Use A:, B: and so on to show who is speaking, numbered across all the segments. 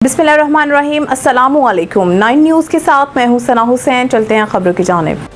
A: बिस्मिल्लाहिर्रहमानिर्रहीम। अस्सलामुअलैकुम। 9 न्यूज़ के साथ मैं हूं सना हुसैन। चलते हैं खबरों की जानिब।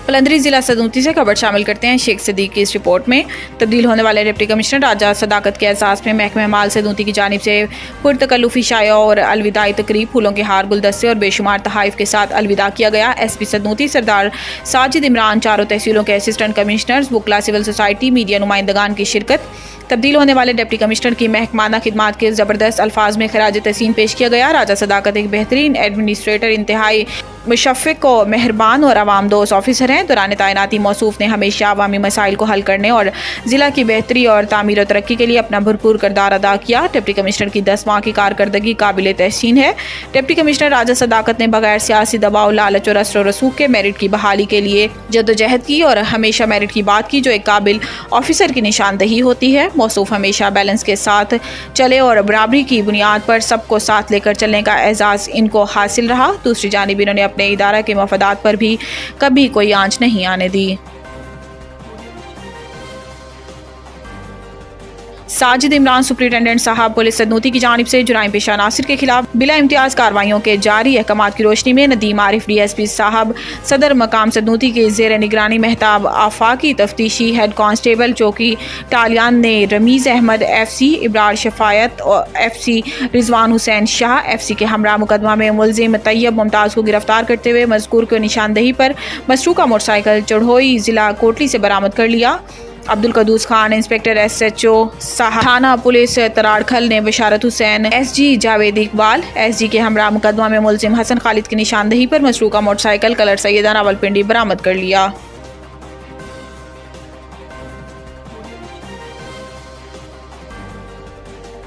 B: पलंदरी जिला सदूती से खबर शामिल करते हैं। शेख सदीक की इस रिपोर्ट में तब्दील होने वाले डिप्टी कमिश्नर राजा सदाकत के एहसास में महकमे माल सदूती की जानिब से पुरतकल्लुफी शाया और अलविदाई तकरीब, फूलों के हार, गुलदस्ते और बेशुमार तहाइफ के साथ अलविदा किया गया। SP सदूती सरदार साजिद इमरान, चारों तहसीलों के असिस्टेंट कमिश्नर्स, बुकला सिविल सोसाइटी, मीडिया नुमाइंदगान की शिरकत। तब्दील होने वाले डिप्टी कमिश्नर की महकमाना खिदमात के ज़बरदस्त अल्फाज में खराज तहसीन पेश किया गया। राजा सदाकत एक बेहतरीन एडमिनिस्ट्रेटर, इंतहाई मुशफ़िक और मेहरबान और आवाम दोस्त ऑफिसर हैं। दौरान तैनाती मौसूफ ने हमेशा अवामी मसाइल को हल करने और ज़िला की बेहतरी और तामीर और तरक्की के लिए अपना भरपूर किरदार अदा किया। डिप्टी कमिश्नर की 10 माह की कारकर्दगी काबिल तहसीन है। डिप्टी कमिश्नर राजा सदाकत ने बगैर सियासी दबाव, लालच और असर रसूख के मेरिट की बहाली के लिए जद्दोजहद की और हमेशा मेरिट की बात की, जो एक काबिल ऑफिसर की निशानदही होती है। मौसूफ हमेशा बैलेंस के साथ चले और बराबरी की बुनियाद पर सबको साथ लेकर चलने का एजाज़ इनको हासिल रहा। दूसरी जानिब इन्होंने अपने इदारा के मफादात पर भी कभी कोई आंच नहीं आने दी। साजिद इमरान सुपरिटेंडेंट साहब पुलिस सदनूती की जानिब से जुराइम पेशा नासिर के खिलाफ बिला इम्तियाज कार्रवाइयों के जारी अहकामात की रोशनी में नदीम आरिफ DSP साहब सदर मकाम सदनूती के जेर निगरानी महताब आफाकी तफ्तीशी हेड कांस्टेबल चौकी टालियान ने रमीज़ अहमद FC, इब्रार शफायत और FC, रिजवान हुसैन शाह FC के हमरा मुकदमा में मुलजिम तैयब मुमताज़ को गिरफ्तार करते हुए मज़कूर को निशानदही पर मसरूका मोटरसाइकिल चढ़ोई जिला कोटली से बरामद कर लिया। अब्दुल कदूस खान, इंस्पेक्टर SHO थाना पुलिस तराड़खल ने बशारत हुसैन, SG जावेद इकबाल SG के हमरा मुकदमा में मुलजिम हसन खालिद की निशानदही पर मसरूका मोटरसाइकिल कलर सैयदा रावलपिंडी बरामद कर लिया।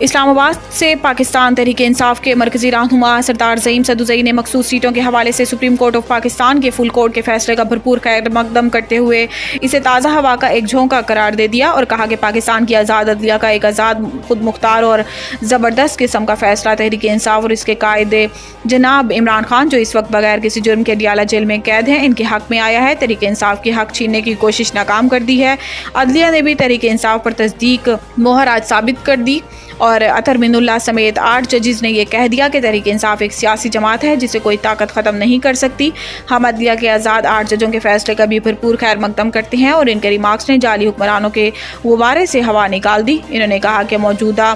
B: इस्लामाबाद से पाकिस्तान तहरीक इंसाफ के मरकजी रहनुमा सरदार ज़ईम सदुज़ई ने मखसूस सीटों के हवाले से सुप्रीम कोर्ट ऑफ पाकिस्तान के फुल कोर्ट के फैसले का भरपूर खैर मकदम करते हुए इसे ताज़ा हवा का एक झोंका करार दे दिया और कहा कि पाकिस्तान की आज़ाद अदलिया का एक आज़ाद, खुद मुख्तार और ज़बरदस्त किस्म का फैसला तहरीक इंसाफ और इसके कायदे जनाब इमरान खान, जो इस वक्त बगैर किसी जुर्म के डियाला जेल में कैद हैं, इनके हक में आया है। तहरीक इंसाफ की हक छीनने की कोशिश नाकाम कर दी है। अदलिया ने भी तहरीक इंसाफ पर तस्दीक मोहर आज साबित कर दी और अतर मिनुल्लाह समेत 8 जजेस ने यह कह दिया कि तहरीक इंसाफ एक सियासी जमात है जिसे कोई ताकत ख़त्म नहीं कर सकती। हम अदलिया के आज़ाद 8 जजों के फैसले का भी भरपूर खैर मकदम करते हैं और इनके रिमार्क्स ने जाली हुक्मरानों के गुब्बारे से हवा निकाल दी। इन्होंने कहा कि मौजूदा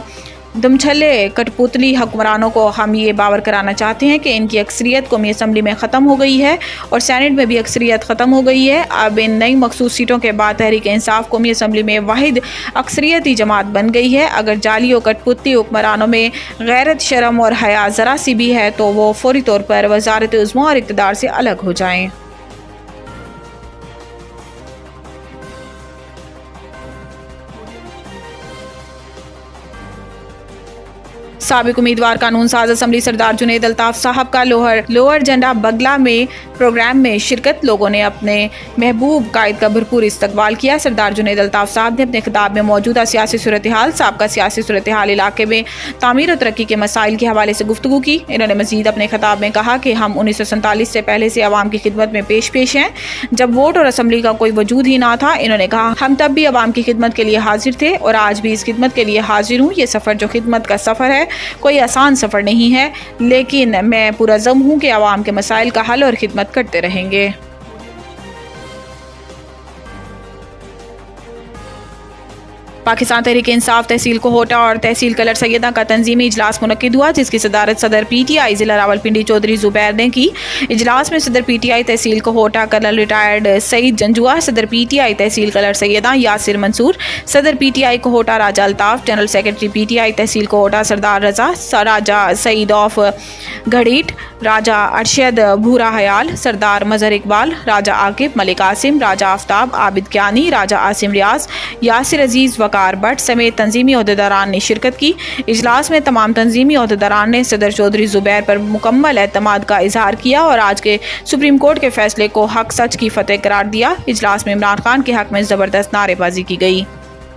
B: दमछल्ले कठपुतली हुक्मरानों को हम ये बावर कराना चाहते हैं कि इनकी अक्सरियत कौमी असम्बली में ख़त्म हो गई है और सेनेट में भी अक्सरियत ख़त्म हो गई है। अब इन नई मखसूस सीटों के बाद तहरीक इंसाफ कौमी असम्बली में वाहिद अक्सरियती जमात बन गई है। अगर जाली और कठपुतली हुक्मरानों में गैरत, शर्म और हया ज़रा सी भी है तो वो फौरी तौर पर वज़ारत उज़्मा और इक़्तिदार से अलग हो जाएँ। साबिक उम्मीदवार कानून साज असम्बली सरदार जुनैद अल्ताफ साहब का लोअर झंडा बगला में प्रोग्राम में शिरकत। लोगों ने अपने महबूब कायद का भरपूर इस्तकबाल किया। सरदार जुनैद अल्ताफ साहब ने अपने खिताब में मौजूदा सियासी सूरत हाल, साबका सियासी सूरत हाल, इलाके में तामीर और तरक्की के मसाइल के हवाले से गुफ्तगू की। इन्होंने मजीद अपने खिताब में कहा कि हम 1947 से पहले से अवाम की खिदमत में पेश हैं, जब वोट और असम्बली का कोई वजूद ही ना था। इन्होंने कहा हम तब भी अवाम की खिदमत के लिए हाजिर थे और आज भी इस खिदमत के लिए हाजिर हूँ। ये सफ़र जो खिदमत का सफ़र है कोई आसान सफ़र नहीं है, लेकिन मैं पुरज़म हूँ कि अवाम के मसाइल का हल और खिदमत करते रहेंगे। पाकिस्तान तहरीक इंसाफ तहसील कोहोटा और तहसील कलर सैयदा का तंजीमी इजलास मुनक्किद हुआ, जिसकी सदारत सदर PTI ज़िला रावलपिंडी चौधरी ज़ुबैर ने की। इजलास में सदर PTI तहसील कोहोटा कर्नल रिटायर्ड सईद जंजुआ, सदर PTI तहसील कलर सैयदा यासिर मंसूर, सदर PTI Kahuta Raja Altaf, general secretary PTI तहसील कोहोटा सरदार रजा, राजा सईद ऑफ घड़ीट, राजा अरशद भूरा हयाल, सरदार मजहर इकबाल, राजा आकिब, मलिक आसिम, राजा आफ्ताब, आबिद क्यानी, राजा आसिम रियाज, यासिर अजीज़ वकार भट्ट समेत तंजीमी अहदेदारान ने शिरकत की। इजलास में तमाम तंजीमी अहदेदारान ने सदर चौधरी ज़ुबैर पर मुकम्मल एतमाद का इजहार किया और आज के सुप्रीम कोर्ट के फैसले को हक सच की फतेह करार दिया। इजलास में इमरान खान के हक में ज़बरदस्त नारेबाजी की गई।